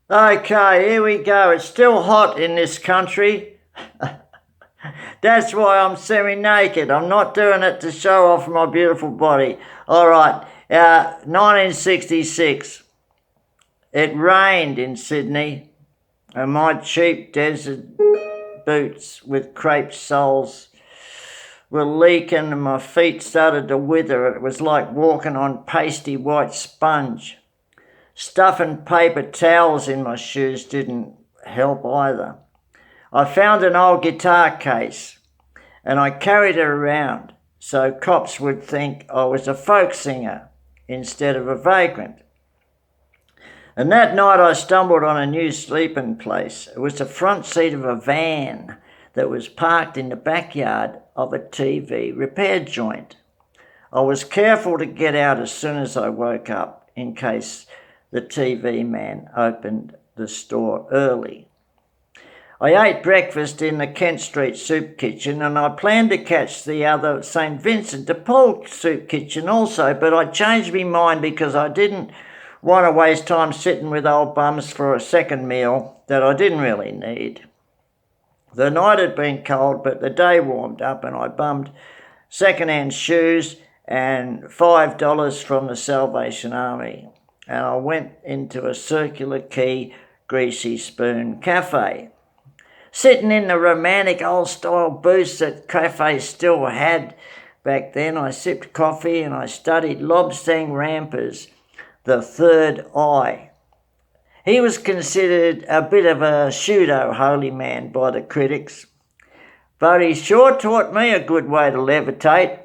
Okay, here we go. It's still hot in this country. That's why I'm semi-naked. I'm not doing it to show off my beautiful body. All right, 1966. It rained in Sydney, and my cheap desert boots with crepe soles were leaking and my feet started to wither. It was like walking on pasty white sponge. Stuffing paper towels in my shoes didn't help either. I found an old guitar case and I carried it around so cops would think I was a folk singer instead of a vagrant. And that night I stumbled on a new sleeping place. It was the front seat of a van that was parked in the backyard of a TV repair joint. I was careful to get out as soon as I woke up in case the TV man opened the store early. I ate breakfast in the Kent Street soup kitchen and I planned to catch the other St. Vincent de Paul soup kitchen also, but I changed my mind because I didn't want to waste time sitting with old bums for a second meal that I didn't really need. The night had been cold, but the day warmed up and I bummed second-hand shoes and $5 from the Salvation Army. And I went into a circular key, greasy spoon cafe. Sitting in the romantic old-style booths that cafes still had back then, I sipped coffee and I studied Lobsang Ramper's The Third Eye. He was considered a bit of a pseudo-holy man by the critics, but he sure taught me a good way to levitate.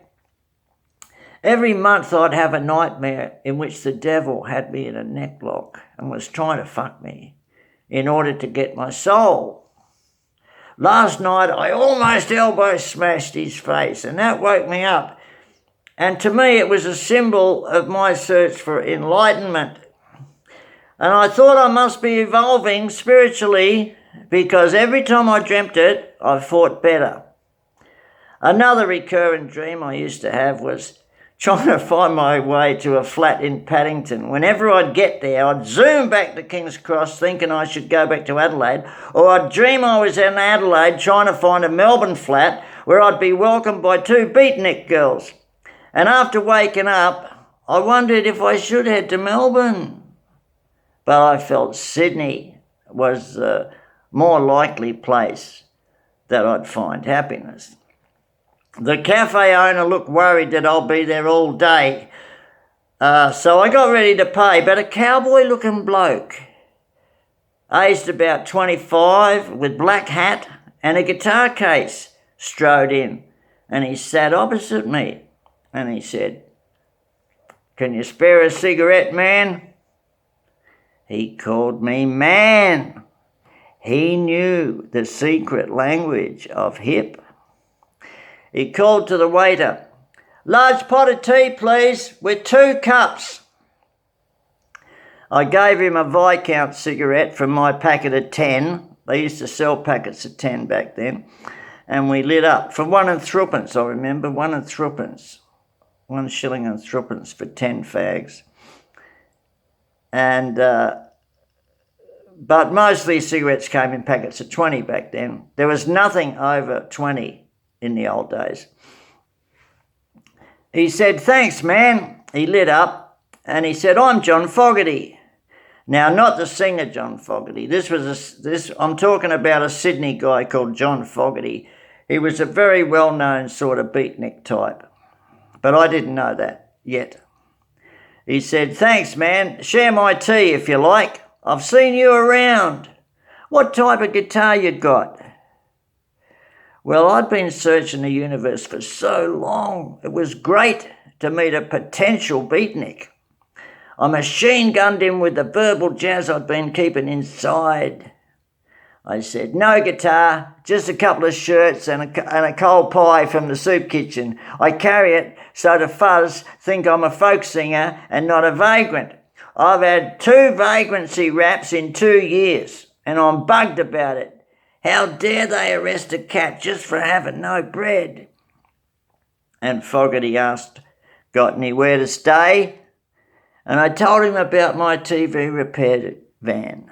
Every month I'd have a nightmare in which the devil had me in a necklock and was trying to fuck me in order to get my soul. Last night I almost elbow smashed his face and that woke me up. And to me it was a symbol of my search for enlightenment. And I thought I must be evolving spiritually because every time I dreamt it, I fought better. Another recurring dream I used to have was trying to find my way to a flat in Paddington. Whenever I'd get there, I'd zoom back to King's Cross thinking I should go back to Adelaide, or I'd dream I was in Adelaide trying to find a Melbourne flat where I'd be welcomed by two beatnik girls. And after waking up, I wondered if I should head to Melbourne. But I felt Sydney was the more likely place that I'd find happiness. The cafe owner looked worried that I'll be there all day, so I got ready to pay, but a cowboy-looking bloke, aged about 25, with black hat and a guitar case, strode in, and he sat opposite me, and he said, "Can you spare a cigarette, man?" He called me man. He knew the secret language of hip. He called to the waiter, "Large pot of tea, please, with 2 cups. I gave him a Viscount cigarette from my packet of 10. They used to sell packets of 10 back then. And we lit up for 1 and 3pence, I remember, 1 and 3pence. 1 shilling and 3pence for 10 fags. And but mostly cigarettes came in packets of 20 back then. There was nothing over 20 in the old days. He said, "Thanks, man." He lit up and he said, "I'm John Fogerty." Now, not the singer John Fogerty. I'm talking about a Sydney guy called John Fogerty. He was a very well-known sort of beatnik type, but I didn't know that yet. He said, "Thanks, man. Share my tea if you like. I've seen you around. What type of guitar you got?" Well, I'd been searching the universe for so long. It was great to meet a potential beatnik. I machine gunned him with the verbal jazz I'd been keeping inside. I said, "No guitar, just a couple of shirts and a cold pie from the soup kitchen. I carry it so the fuzz think I'm a folk singer and not a vagrant. I've had 2 vagrancy raps in 2 years, and I'm bugged about it. How dare they arrest a cat just for having no bread?" And Fogerty asked, "Got anywhere to stay?" And I told him about my TV repair van.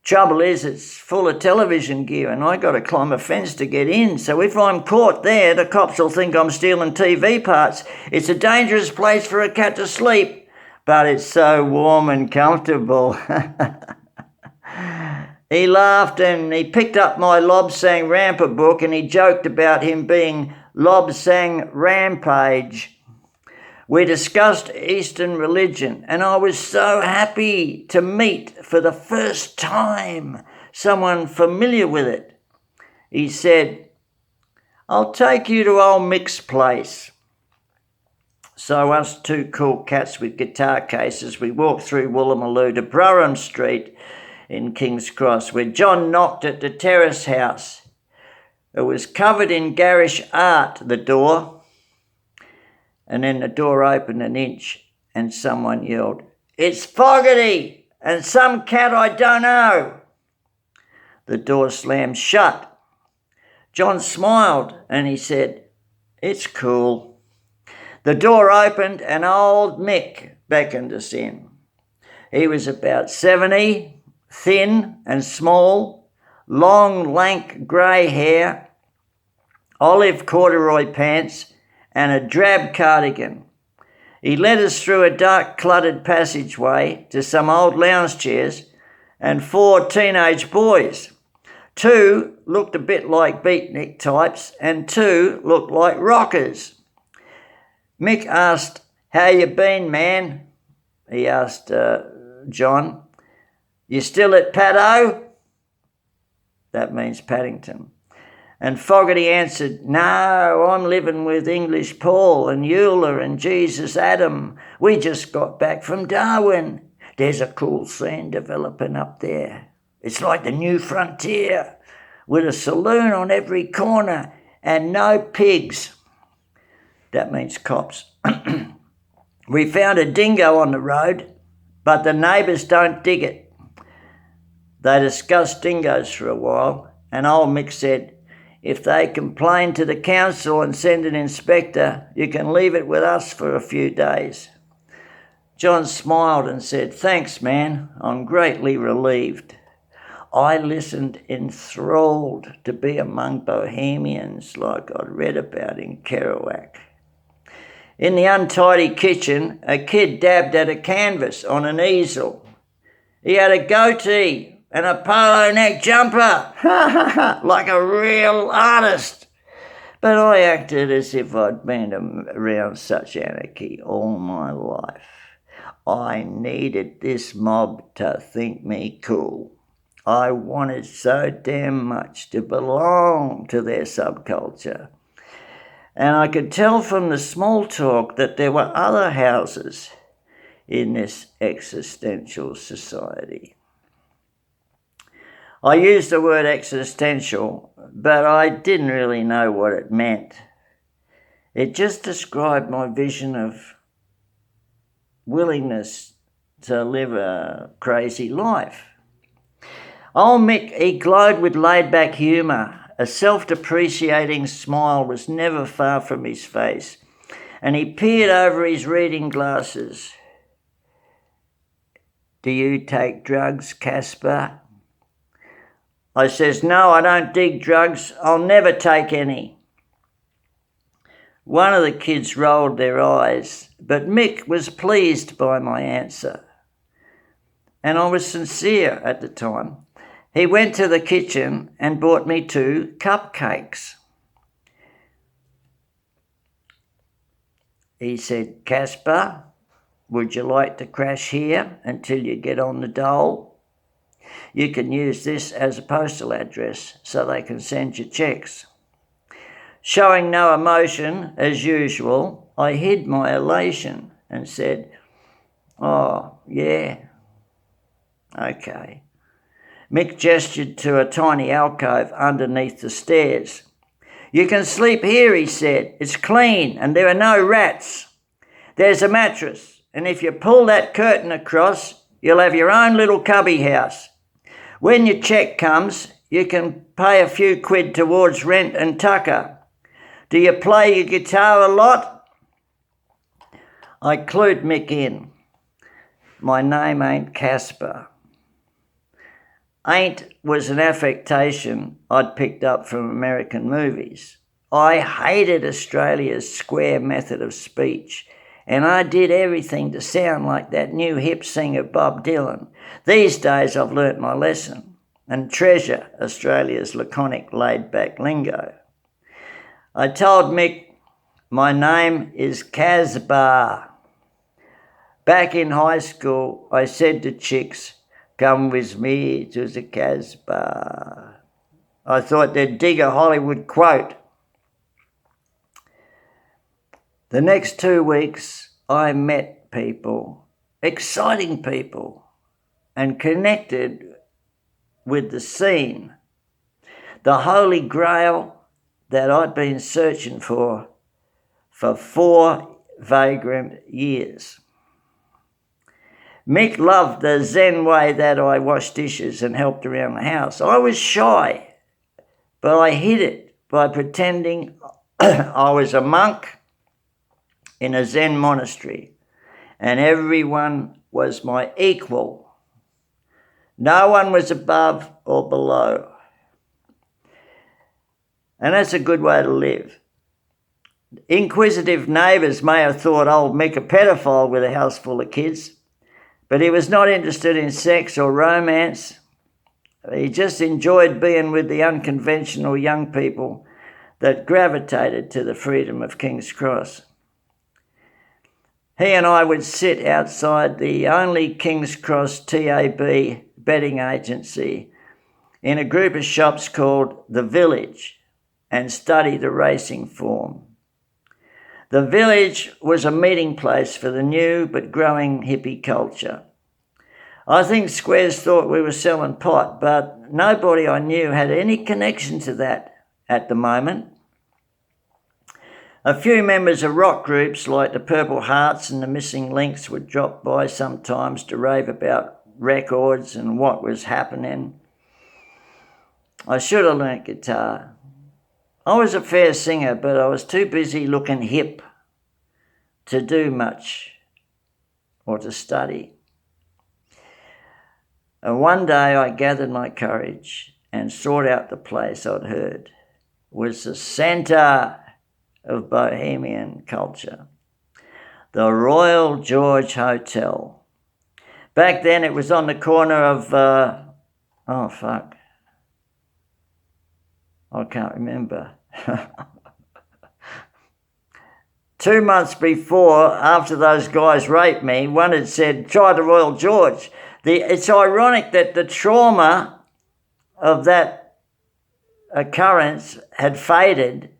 Trouble is, it's full of television gear and I got to climb a fence to get in. So if I'm caught there, the cops will think I'm stealing TV parts. It's a dangerous place for a cat to sleep, but it's so warm and comfortable." He laughed and he picked up my Lobsang Ramper book and he joked about him being Lobsang Rampage. We discussed Eastern religion and I was so happy to meet for the first time someone familiar with it. He said, "I'll take you to old Mick's place." So us two cool cats with guitar cases, we walked through Woolloomooloo to Brougham Street in King's Cross, where John knocked at the terrace house. It was covered in garish art, the door. And then the door opened an inch and someone yelled, "It's Fogarty and some cat I don't know." The door slammed shut. John smiled and he said, "It's cool." The door opened and old Mick beckoned us in. He was about 70, thin and small, long, lank grey hair, olive corduroy pants, and a drab cardigan. He led us through a dark, cluttered passageway to some old lounge chairs and 4 teenage boys. 2 looked a bit like beatnik types and 2 looked like rockers. Mick asked, "How you been, man?" He asked John. "You still at Paddo?" That means Paddington. And Fogarty answered, "No, I'm living with English Paul and Eula and Jesus Adam. We just got back from Darwin. There's a cool scene developing up there. It's like the new frontier, with a saloon on every corner and no pigs." That means cops. "We found a dingo on the road, but the neighbours don't dig it." They discussed dingoes for a while, and old Mick said, "If they complain to the council and send an inspector, you can leave it with us for a few days." John smiled and said, "Thanks, man. I'm greatly relieved." I listened enthralled to be among bohemians like I'd read about in Kerouac. In the untidy kitchen, a kid dabbed at a canvas on an easel. He had a goatee and a polo neck jumper, like a real artist. But I acted as if I'd been around such anarchy all my life. I needed this mob to think me cool. I wanted so damn much to belong to their subculture. And I could tell from the small talk that there were other houses in this existential society. I used the word existential, but I didn't really know what it meant. It just described my vision of willingness to live a crazy life. Old Mick, he glowed with laid-back humour. A self-depreciating smile was never far from his face, and he peered over his reading glasses. "Do you take drugs, Casper?" I says, "No, I don't dig drugs. I'll never take any." One of the kids rolled their eyes, but Mick was pleased by my answer. And I was sincere at the time. He went to the kitchen and bought me 2 cupcakes. He said, "Casper, would you like to crash here until you get on the dole? You can use this as a postal address so they can send you checks." Showing no emotion, as usual, I hid my elation and said, "Oh, yeah, okay." Mick gestured to a tiny alcove underneath the stairs. "You can sleep here," he said. "It's clean and there are no rats. There's a mattress, and if you pull that curtain across, you'll have your own little cubby house. When your cheque comes, you can pay a few quid towards rent and tucker. Do you play your guitar a lot?" I clued Mick in. "My name ain't Casper." Ain't was an affectation I'd picked up from American movies. I hated Australia's square method of speech, and I did everything to sound like that new hip singer Bob Dylan. These days I've learnt my lesson and treasure Australia's laconic laid-back lingo. I told Mick, my name is Casbah. Back in high school, I said to chicks, come with me to the Casbah. I thought they'd dig a Hollywood quote. The next 2 weeks, I met people, exciting people, and connected with the scene, the holy grail that I'd been searching for 4 vagrant years. Mick loved the Zen way that I washed dishes and helped around the house. I was shy, but I hid it by pretending I was a monk in a Zen monastery, and everyone was my equal. No one was above or below. And that's a good way to live. Inquisitive neighbours may have thought old Mick a pedophile with a house full of kids, but he was not interested in sex or romance. He just enjoyed being with the unconventional young people that gravitated to the freedom of King's Cross. He and I would sit outside the only King's Cross TAB betting agency in a group of shops called The Village and study the racing form. The Village was a meeting place for the new but growing hippie culture. I think Squares thought we were selling pot, but nobody I knew had any connection to that at the moment. A few members of rock groups like the Purple Hearts and the Missing Links would drop by sometimes to rave about records and what was happening. I should have learnt guitar. I was a fair singer, but I was too busy looking hip to do much or to study. And one day I gathered my courage and sought out the place I'd heard was the centre of Bohemian culture, the Royal George Hotel. Back then it was on the corner of, I can't remember. 2 months before, after those guys raped me, one had said, try the Royal George. It's ironic that the trauma of that occurrence had faded,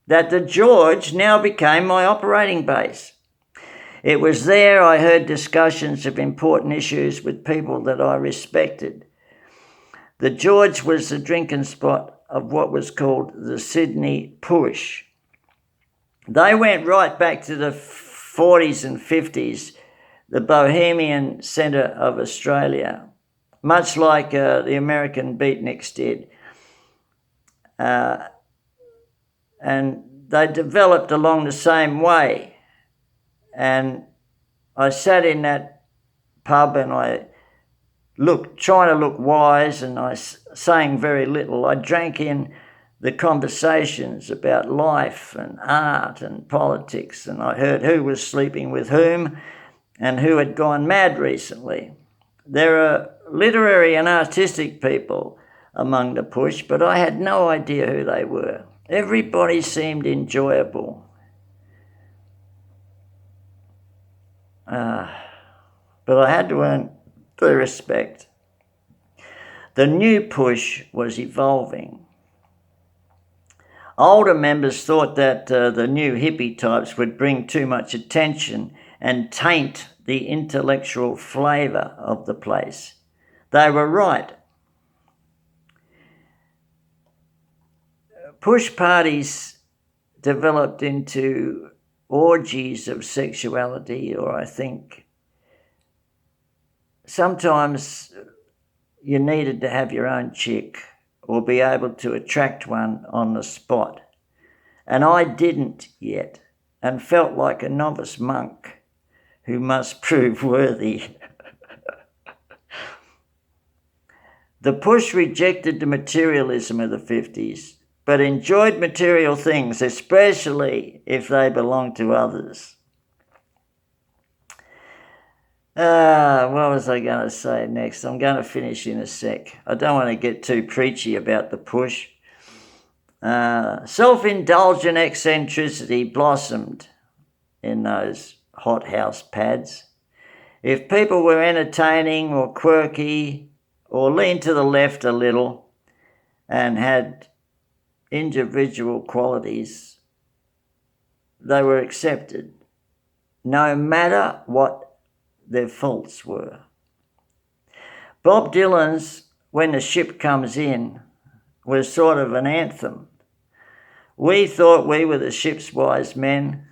that the George now became my operating base. It was there I heard discussions of important issues with people that I respected. The George was the drinking spot of what was called the Sydney Push. They went right back to the 40s and 50s, the Bohemian centre of Australia, much like the American beatniks did. And they developed along the same way. And I sat in that pub and I trying to look wise, and I saying very little. I drank in the conversations about life and art and politics, and I heard who was sleeping with whom and who had gone mad recently. There are literary and artistic people among the push, but I had no idea who they were. Everybody seemed enjoyable. But I had to earn the respect. The new push was evolving. Older members thought that the new hippie types would bring too much attention and taint the intellectual flavour of the place. They were right. Push parties developed into orgies of sexuality, or I think sometimes you needed to have your own chick or be able to attract one on the spot. And I didn't yet, and felt like a novice monk who must prove worthy. The push rejected the materialism of the 50s, but enjoyed material things, especially if they belonged to others. What was I going to say next? I'm going to finish in a sec. I don't want to get too preachy about the push. Self-indulgent eccentricity blossomed in those hothouse pads. If people were entertaining or quirky or leaned to the left a little and had individual qualities, they were accepted, no matter what their faults were. Bob Dylan's When the Ship Comes In was sort of an anthem. We thought we were the ship's wise men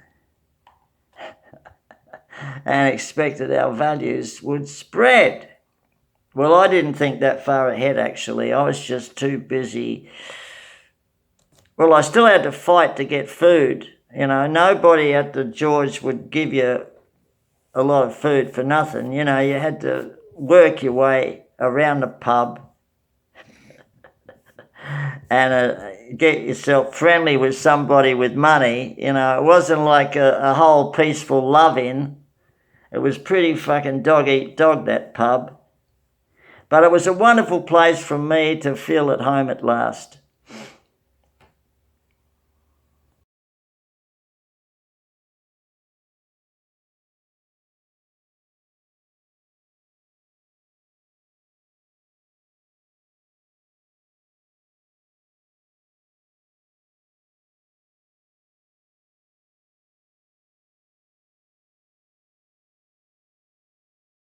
and expected our values would spread. Well, I didn't think that far ahead, actually. I was just too busy. Well, I still had to fight to get food. You know, nobody at the George would give you a lot of food for nothing. You know, you had to work your way around the pub and get yourself friendly with somebody with money. You know, it wasn't like a whole peaceful love-in. It was pretty fucking dog-eat-dog, that pub. But it was a wonderful place for me to feel at home at last.